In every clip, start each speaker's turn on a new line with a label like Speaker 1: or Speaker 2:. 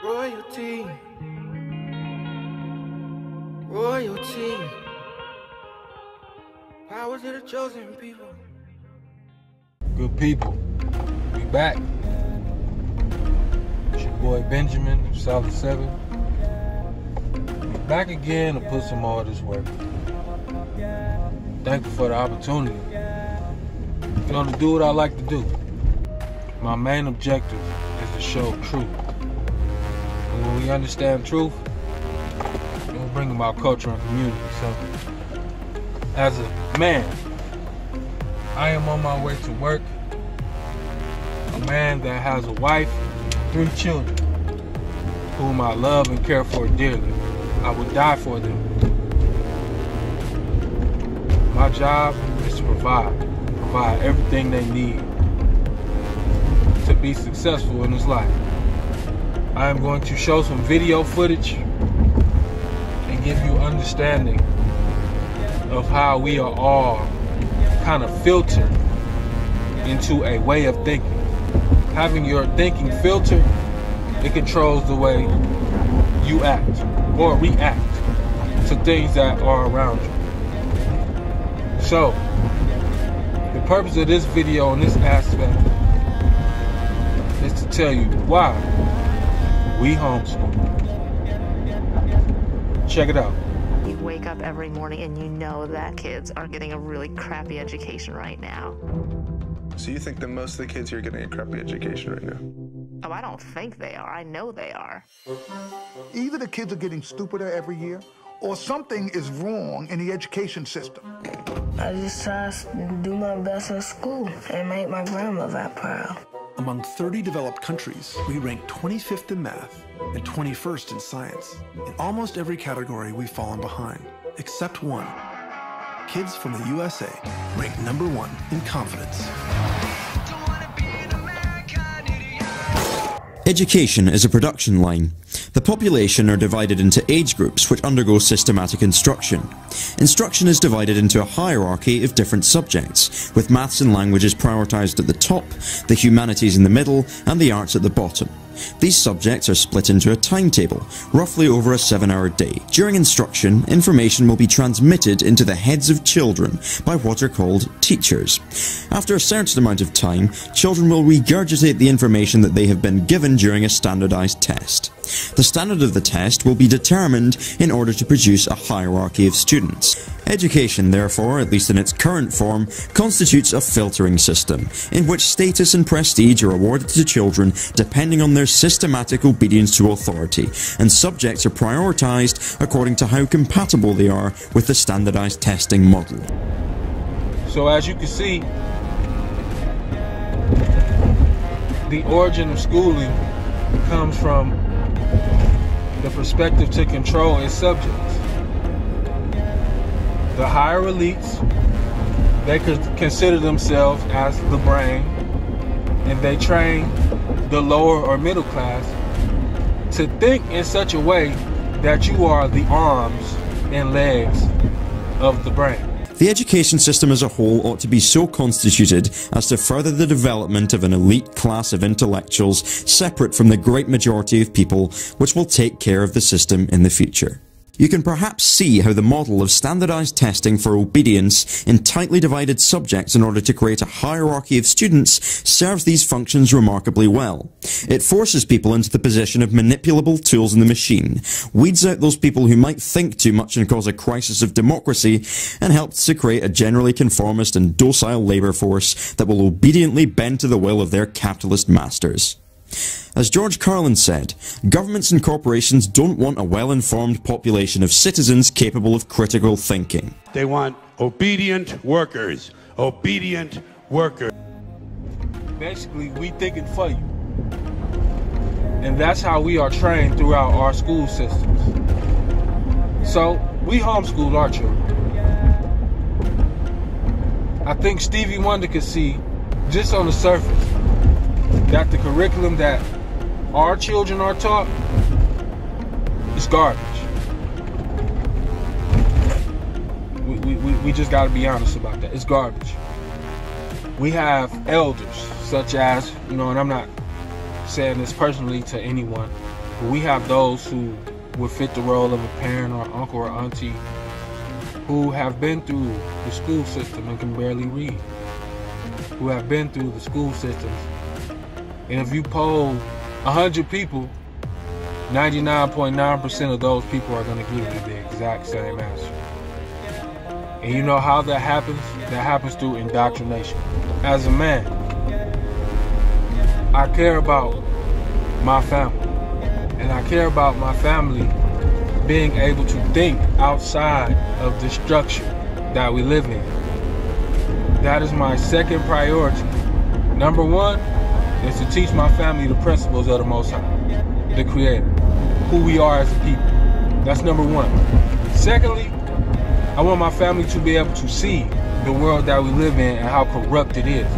Speaker 1: Royalty. Royalty. Power to the chosen people.
Speaker 2: Good people, we back. It's your boy Benjamin of Solid 7. We back again to put some more of this work. Thankful for the opportunity. You know, to do what I like to do. My main objective is to show truth. And when we understand truth, we'll bring about culture and community. So, as a man, I am on my way to work. A man that has a wife, 3 children, whom I love and care for dearly. I would die for them. My job is to provide everything they need to be successful in this life. I am going to show some video footage and give you understanding of how we are all kind of filtered into a way of thinking. Having your thinking filtered, it controls the way you act or react to things that are around you. So, the purpose of this video in this aspect is to tell you why we homeschool. Check it out.
Speaker 3: You wake up every morning and you know that kids are getting a really crappy education right now.
Speaker 4: So you think that most of the kids here are getting a crappy education right now?
Speaker 3: Oh, I don't think they are. I know they are.
Speaker 5: Either the kids are getting stupider every year, or something is wrong in the education system.
Speaker 6: I just try to do my best at school and make my grandmother proud.
Speaker 7: Among 30 developed countries, we rank 25th in math and 21st in science. In almost every category, we've fallen behind, except one. Kids from the USA rank #1 in confidence.
Speaker 8: Education is a production line. The population are divided into age groups which undergo systematic instruction. Instruction is divided into a hierarchy of different subjects, with maths and languages prioritized at the top, the humanities in the middle, and the arts at the bottom. These subjects are split into a timetable, roughly over a 7-hour day. During instruction, information will be transmitted into the heads of children by what are called teachers. After a certain amount of time, children will regurgitate the information that they have been given during a standardized test. The standard of the test will be determined in order to produce a hierarchy of students. Education, therefore, at least in its current form, constitutes a filtering system, in which status and prestige are awarded to children depending on their systematic obedience to authority, and subjects are prioritized according to how compatible they are with the standardized testing model.
Speaker 2: So as you can see, the origin of schooling comes from the perspective to control its subjects. The higher elites, they could consider themselves as the brain, and they train the lower or middle class to think in such a way that you are the arms and legs of the brain.
Speaker 8: The education system as a whole ought to be so constituted as to further the development of an elite class of intellectuals separate from the great majority of people, which will take care of the system in the future. You can perhaps see how the model of standardized testing for obedience in tightly divided subjects in order to create a hierarchy of students serves these functions remarkably well. It forces people into the position of manipulable tools in the machine, weeds out those people who might think too much and cause a crisis of democracy, and helps to create a generally conformist and docile labor force that will obediently bend to the will of their capitalist masters. As George Carlin said, governments and corporations don't want a well-informed population of citizens capable of critical thinking.
Speaker 9: They want obedient workers. Obedient workers.
Speaker 2: Basically, we thinking for you. And that's how we are trained throughout our school systems. So, we homeschool our children. I think Stevie Wonder could see, just on the surface, that the curriculum that our children are taught is garbage. We just gotta be honest about that. It's garbage. We have elders, such as, and I'm not saying this personally to anyone, But we have those who would fit the role of a parent or uncle or auntie who have been through the school system and can barely read, who have been through the school systems. And if you poll 100 people, 99.9% of those people are going to give you the exact same answer. And you know how that happens? That happens through indoctrination. As a man, I care about my family. And I care about my family being able to think outside of the structure that we live in. That is my second priority. Number one is to teach my family the principles of the Most High, the Creator, who we are as a people. That's number one. Secondly, I want my family to be able to see the world that we live in and how corrupt it is.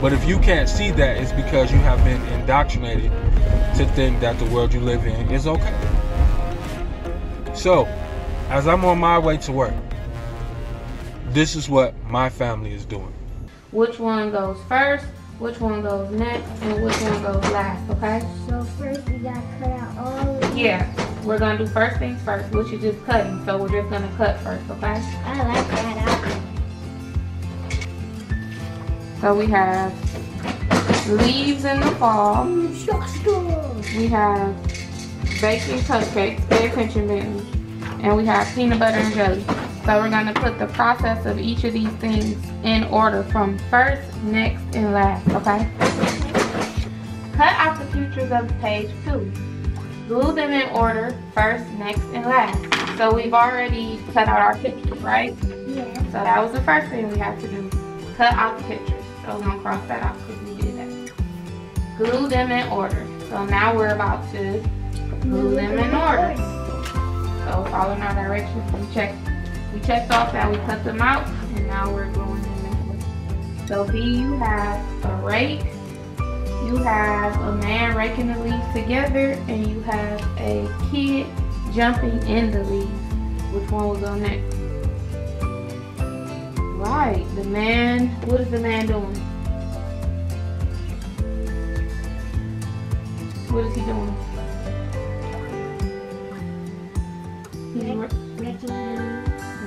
Speaker 2: But if you can't see that, it's because you have been indoctrinated to think that the world you live in is okay. So, as I'm on my way to work, this is what my family is doing.
Speaker 10: Which one goes first, which one goes next, and which one goes last, okay?
Speaker 11: So first we gotta cut out all of it.
Speaker 10: Yeah, we're gonna do first things first, which is just cutting. So we're just gonna cut first, okay?
Speaker 11: I like that.
Speaker 10: So we have leaves in the fall. We have baking cupcakes, pay attention baby. And we have peanut butter and jelly. So we're gonna put the process of each of these things in order from first, next, and last, okay? Cut out the pictures of page 2. Glue them in order, first, next, and last. So we've already cut out our pictures, right?
Speaker 11: Yeah.
Speaker 10: So that was the first thing we have to do. Cut out the pictures. So we're gonna cross that out because we did that. Glue them in order. So now we're about to glue them in order. So following our directions, we checked off that we cut them out, and now we're gluing them in order. So B, you have a rake, you have a man raking the leaves together, and you have a kid jumping in the leaves. Which one will go next? Right, the man, what is the man doing? What is he doing? He's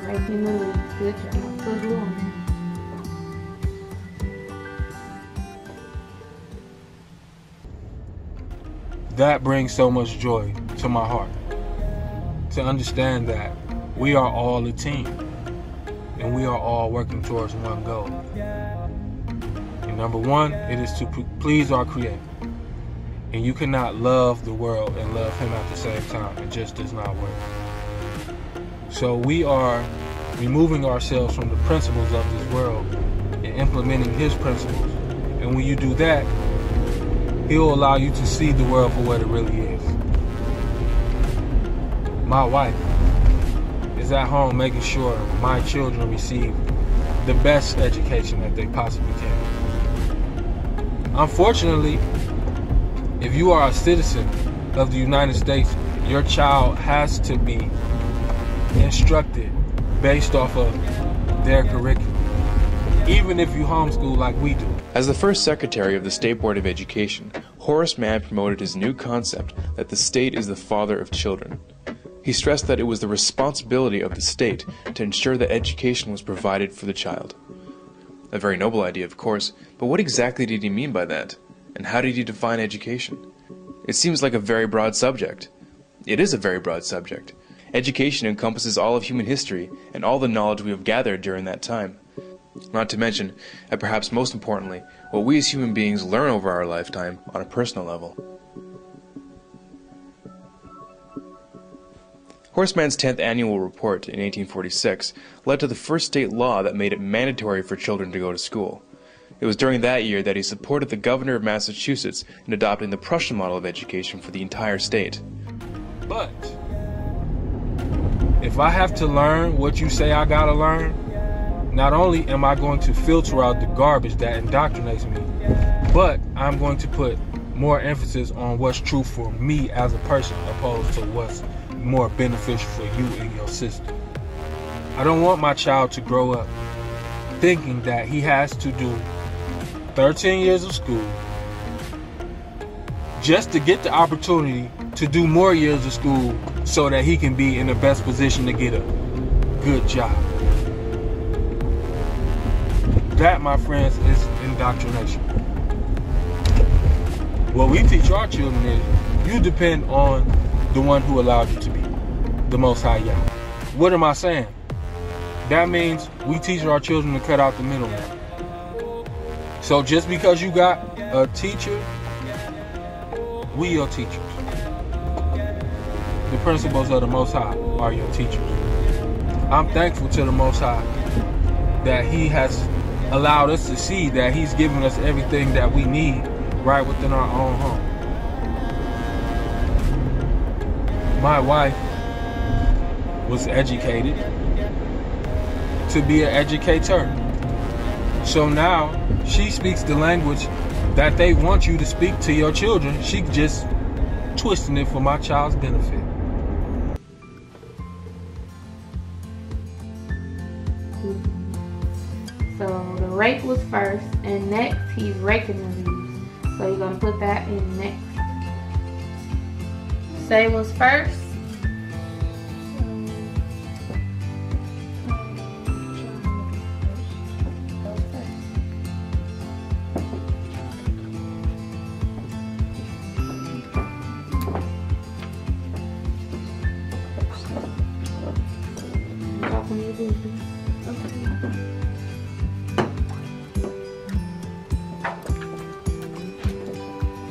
Speaker 10: raking the leaves. Good job. Put glue on there.
Speaker 2: That brings so much joy to my heart. To understand that we are all a team. And we are all working towards one goal. And number one, it is to please our Creator. And you cannot love the world and love Him at the same time. It just does not work. So we are removing ourselves from the principles of this world and implementing His principles. And when you do that, He'll allow you to see the world for what it really is. My wife is at home making sure my children receive the best education that they possibly can. Unfortunately, if you are a citizen of the United States, your child has to be instructed based off of their curriculum, even if you homeschool like we do.
Speaker 12: As the first Secretary of the State Board of Education, Horace Mann promoted his new concept that the state is the father of children. He stressed that it was the responsibility of the state to ensure that education was provided for the child. A very noble idea, of course, but what exactly did he mean by that? And how did he define education? It seems like a very broad subject. It is a very broad subject. Education encompasses all of human history and all the knowledge we have gathered during that time. Not to mention, and perhaps most importantly, what we as human beings learn over our lifetime on a personal level. Horace Mann's 10th annual report in 1846 led to the first state law that made it mandatory for children to go to school. It was during that year that he supported the governor of Massachusetts in adopting the Prussian model of education for the entire state.
Speaker 2: But if I have to learn what you say I gotta learn, not only am I going to filter out the garbage that indoctrinates me, but I'm going to put more emphasis on what's true for me as a person opposed to what's more beneficial for you and your system. I don't want my child to grow up thinking that he has to do 13 years of school just to get the opportunity to do more years of school so that he can be in the best position to get a good job. That, my friends, is indoctrination. What we teach our children is you depend on the one who allowed you to be, the Most High Yah. What am I saying? That means we teach our children to cut out the middleman. So just because you got a teacher, we your teachers. The principles of the Most High are your teachers. I'm thankful to the Most High that He has allowed us to see that He's given us everything that we need right within our own home. My wife was educated to be an educator. So now she speaks the language that they want you to speak to your children. She just twisting it for my child's benefit.
Speaker 10: So the rake was first, and next he's raking the leaves. So you're gonna put that in next. Say was first.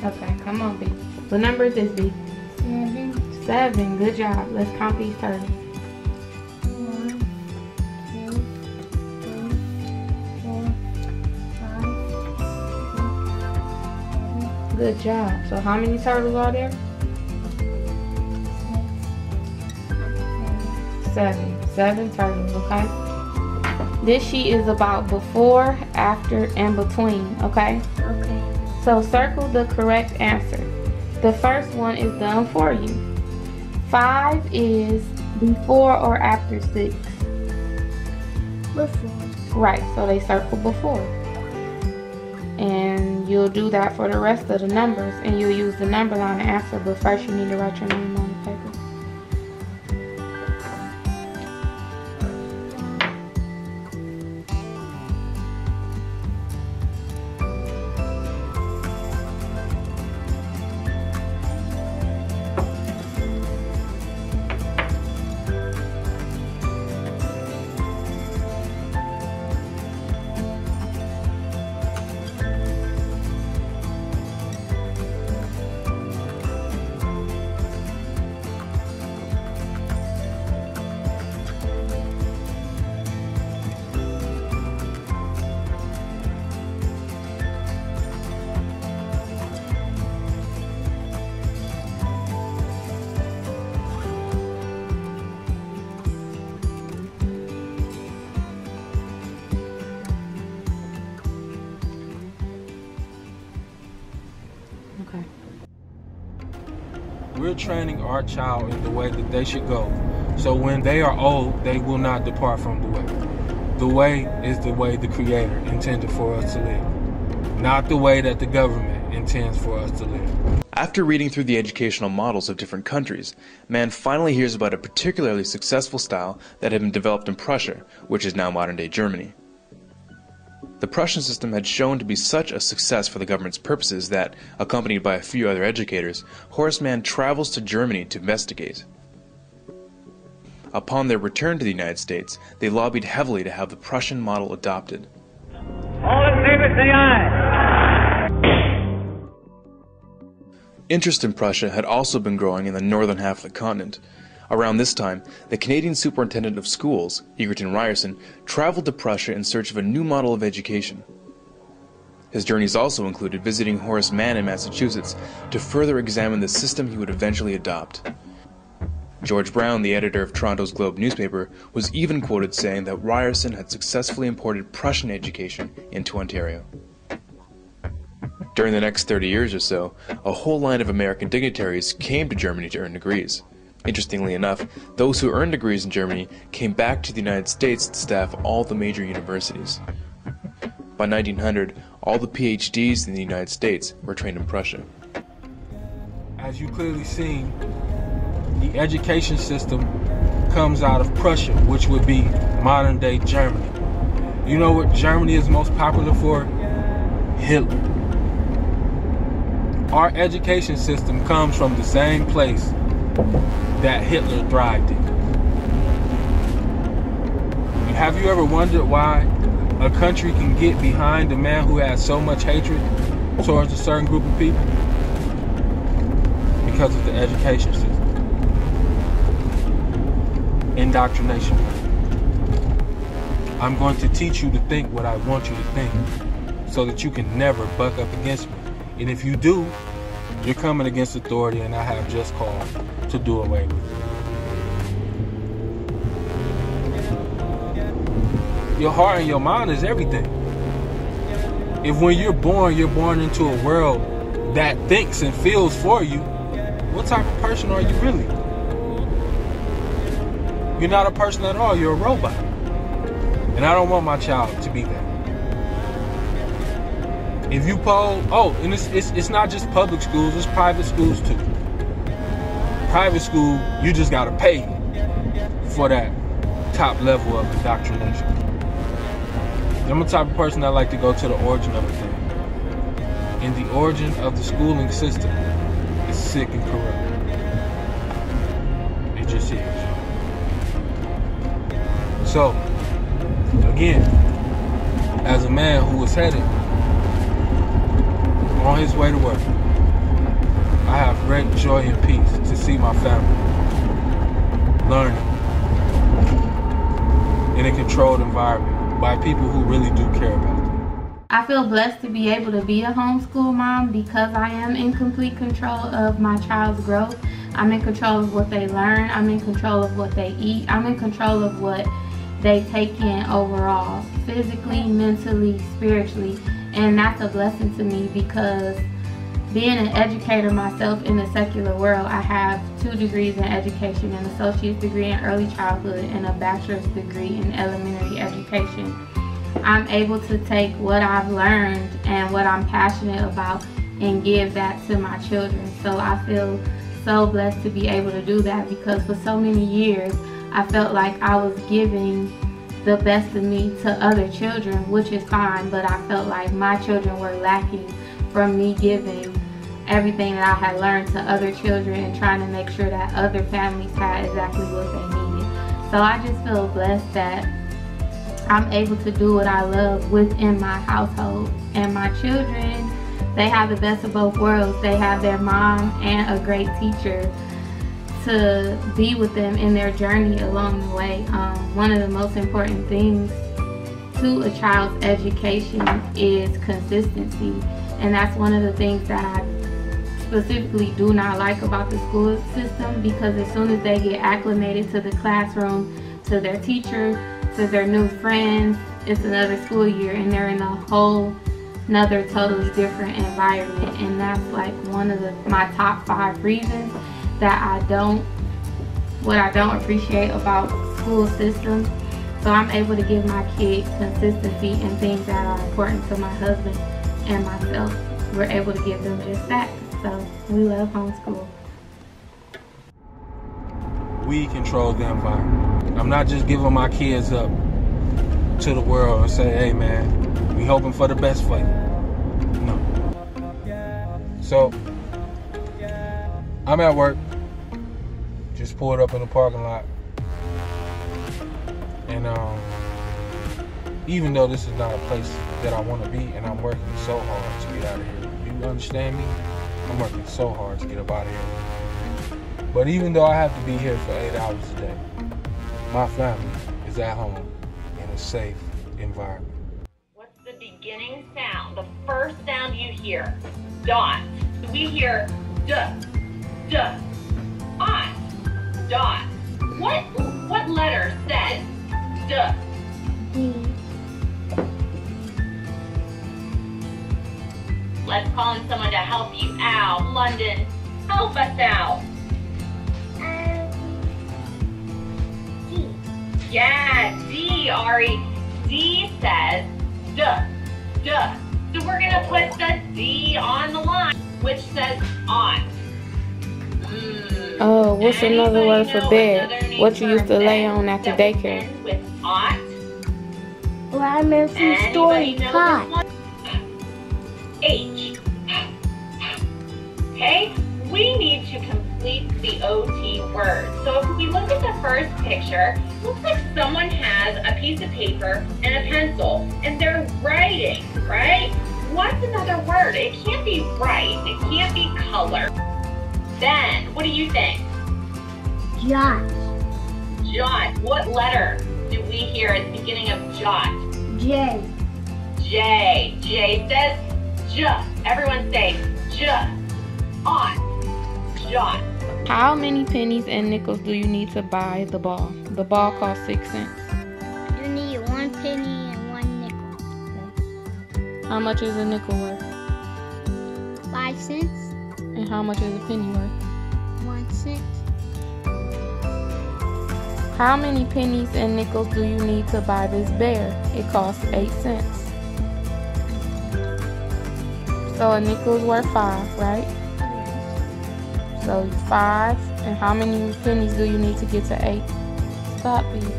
Speaker 10: Okay, come on, B. What number is this, B?
Speaker 11: 7.
Speaker 10: 7. Good job. Let's count these turtles.
Speaker 11: 1, 2, 3, 4, 5, 6, 7.
Speaker 10: Good job. So how many turtles are there? 7. 7 turtles, okay? This sheet is about before, after, and between, okay?
Speaker 11: Okay.
Speaker 10: So circle the correct answer. The first one is done for you. 5 is before or after 6?
Speaker 11: Before.
Speaker 10: Right, so they circle before. And you'll do that for the rest of the numbers, and you'll use the number line to answer, but first you need to write your name on the paper.
Speaker 2: We're training our child in the way that they should go. So when they are old, they will not depart from the way. The way is the way the Creator intended for us to live, not the way that the government intends for us to live.
Speaker 12: After reading through the educational models of different countries, man finally hears about a particularly successful style that had been developed in Prussia, which is now modern-day Germany. The Prussian system had shown to be such a success for the government's purposes that, accompanied by a few other educators, Horace Mann travels to Germany to investigate. Upon their return to the United States, they lobbied heavily to have the Prussian model adopted.
Speaker 13: All in favor, say aye.
Speaker 12: Interest in Prussia had also been growing in the northern half of the continent. Around this time, the Canadian Superintendent of Schools, Egerton Ryerson, traveled to Prussia in search of a new model of education. His journeys also included visiting Horace Mann in Massachusetts to further examine the system he would eventually adopt. George Brown, the editor of Toronto's Globe newspaper, was even quoted saying that Ryerson had successfully imported Prussian education into Ontario. During the next 30 years or so, a whole line of American dignitaries came to Germany to earn degrees. Interestingly enough, those who earned degrees in Germany came back to the United States to staff all the major universities. By 1900, all the PhDs in the United States were trained in Prussia.
Speaker 2: as you clearly seen, the education system comes out of Prussia, which would be modern day Germany. You know what Germany is most popular for? Hitler. Our education system comes from the same place that Hitler thrived in. Have you ever wondered why a country can get behind a man who has so much hatred towards a certain group of people? Because of the education system. Indoctrination. I'm going to teach you to think what I want you to think so that you can never buck up against me. And if you do, you're coming against authority, and I have just cause to do away with it. Your heart and your mind is everything. If when you're born into a world that thinks and feels for you, what type of person are you really? You're not a person at all, you're a robot. And I don't want my child to be that. If you and it's not just public schools, it's private schools too. Private school, you just gotta pay for that top level of indoctrination. I'm the type of person that like to go to the origin of a thing. And the origin of the schooling system is sick and corrupt. It just is. So, again, as a man who was headed on his way to work, I have great joy and peace to see my family learning in a controlled environment by people who really do care about them.
Speaker 10: I feel blessed to be able to be a homeschool mom because I am in complete control of my child's growth. I'm in control of what they learn. I'm in control of what they eat. I'm in control of what they take in overall, physically, mentally, spiritually. And that's a blessing to me because being an educator myself in the secular world, I have 2 degrees in education, an associate's degree in early childhood and a bachelor's degree in elementary education. I'm able to take what I've learned and what I'm passionate about and give that to my children. So I feel so blessed to be able to do that because for so many years, I felt like I was giving the best of me to other children, which is fine, but I felt like my children were lacking from me giving everything that I had learned to other children and trying to make sure that other families had exactly what they needed. So I just feel blessed that I'm able to do what I love within my household. And my children, they have the best of both worlds. They have their mom and a great teacher to be with them in their journey along the way. One of the most important things to a child's education is consistency. And that's one of the things that I specifically do not like about the school system, because as soon as they get acclimated to the classroom, to their teacher, to their new friends, it's another school year and they're in a whole another totally different environment. And that's like one of my top 5 reasons that I don't appreciate about school systems. So I'm able to give my kids consistency and things that are important to my husband and myself. We're able to give them just that. So we love homeschool.
Speaker 2: We control the environment. I'm not just giving my kids up to the world and say, hey man, we hoping for the best for you. No. So I'm at work. Just pulled up in the parking lot. And even though this is not a place that I want to be, and I'm working so hard to get out of here. You understand me? I'm working so hard to get up out of here. But even though I have to be here for 8 hours a day, my family is at home in a safe environment.
Speaker 14: What's the beginning sound? The first sound you hear? Dot. We hear duh, duh, aunt, dot. What letter says duh? Let's call in someone to help you out. London, help us out. D. Yeah, D, Ari. D says duh, duh. So we're gonna put the D on the line, which says aunt.
Speaker 10: Oh, what's another word for bed? What you used to lay on after daycare?
Speaker 14: With ought.
Speaker 11: Ramen from story pot.
Speaker 14: H. Okay, we need to complete the OT word. So if we look at the first picture, it looks like someone has a piece of paper and a pencil, and they're writing, right? What's another word? It can't be write, it can't be color. Ben, what do you think?
Speaker 11: Jot.
Speaker 14: Jot. What letter do we hear at the beginning of jot?
Speaker 11: J.
Speaker 14: J. J says J. Everyone say J. On. Jot.
Speaker 10: How many pennies and nickels do you need to buy the ball? The ball costs 6 cents.
Speaker 11: You need 1 penny and 1 nickel.
Speaker 10: How much is a nickel worth?
Speaker 11: 5 cents.
Speaker 10: And how much is a penny worth?
Speaker 11: 1 cent.
Speaker 10: How many pennies and nickels do you need to buy this bear? It costs 8 cents. So a nickel is worth 5, right? So 5. And how many pennies do you need to get to 8? Stop, please.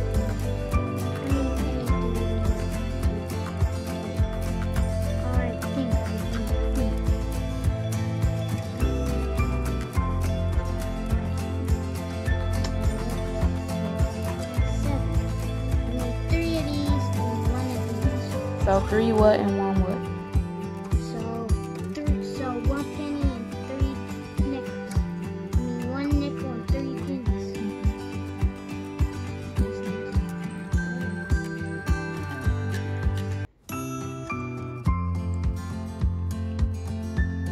Speaker 10: So 3 what and 1 what?
Speaker 11: So 1 penny and 3 nickels. I mean 1 nickel and 3 pennies.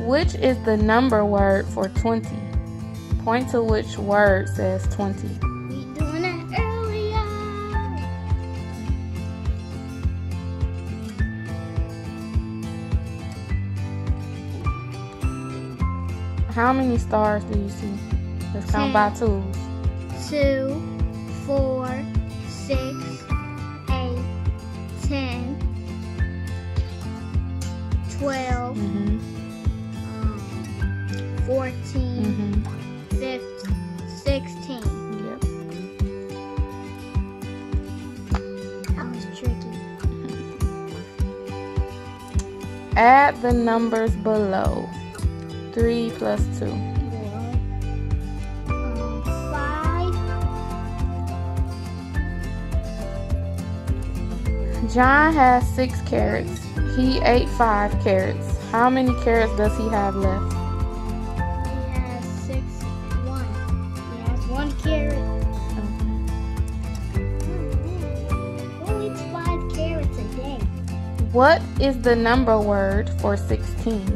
Speaker 10: Which is the number word for 20? Point to which word says 20.
Speaker 11: We doing it earlier.
Speaker 10: How many stars do you see? Let's count by twos.
Speaker 11: 2, 4, 6, 8, 10, 12, 14, 15, 16.
Speaker 10: Yep.
Speaker 11: That was tricky.
Speaker 10: Add the numbers below. 3 plus 2.
Speaker 11: 5.
Speaker 10: John has 6 carrots. He ate 5 carrots. How many carrots does he have left?
Speaker 11: He has 6, 1. He has 1 carrot. Who eats 5 carrots a day?
Speaker 10: What is the number word for 16?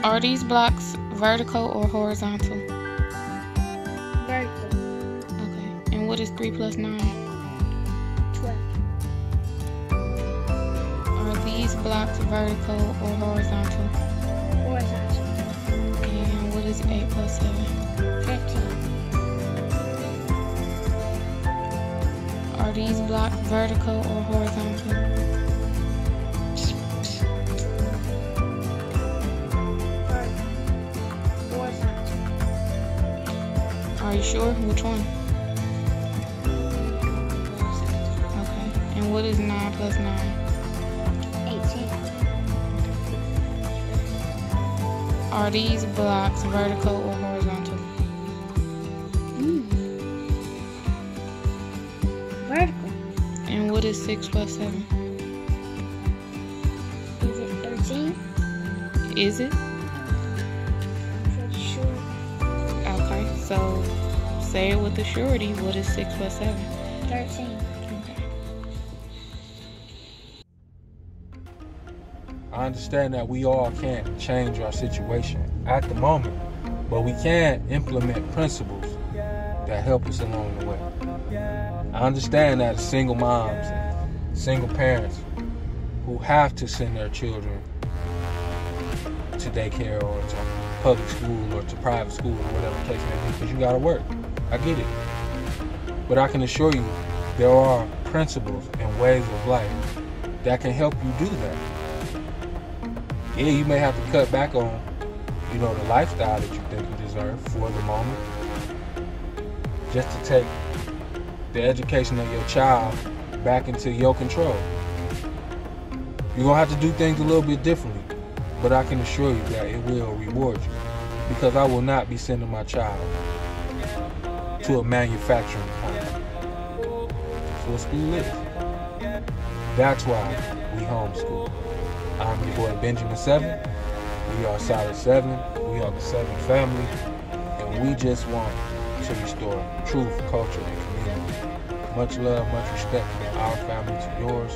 Speaker 10: Are these blocks vertical or horizontal?
Speaker 11: Vertical.
Speaker 10: Okay. And what is 3 plus 9?
Speaker 11: 12.
Speaker 10: Are these blocks vertical or horizontal?
Speaker 11: Horizontal.
Speaker 10: And what is 8 plus 7?
Speaker 11: 15.
Speaker 10: Are these blocks vertical or horizontal? Are you sure? Which one? Okay. And what is 9 plus 9?
Speaker 11: 18.
Speaker 10: Are these blocks vertical or horizontal?
Speaker 11: Vertical.
Speaker 10: And what is 6 plus 7?
Speaker 11: Is it 13?
Speaker 10: Is it?
Speaker 11: I'm pretty sure.
Speaker 10: Okay, so say it with a surety. What is 6 plus 7?
Speaker 11: 13.
Speaker 2: I understand that we all can't change our situation at the moment, but we can implement principles that help us along the way. I understand that single moms and single parents who have to send their children to daycare or to public school or to private school or whatever the case may be, because you gotta work. I get it. But I can assure you there are principles and ways of life that can help you do that. Yeah, you may have to cut back on, you know, the lifestyle that you think you deserve for the moment, just to take the education of your child back into your control. You're gonna have to do things a little bit differently, but I can assure you that it will reward you, because I will not be sending my child to a manufacturing plant. So what school is. That's why we homeschool. I'm your boy Benjamin 7. We are Solid 7. We are the 7 family, and we just want to restore truth, culture, and community. Much love, much respect from our family to yours.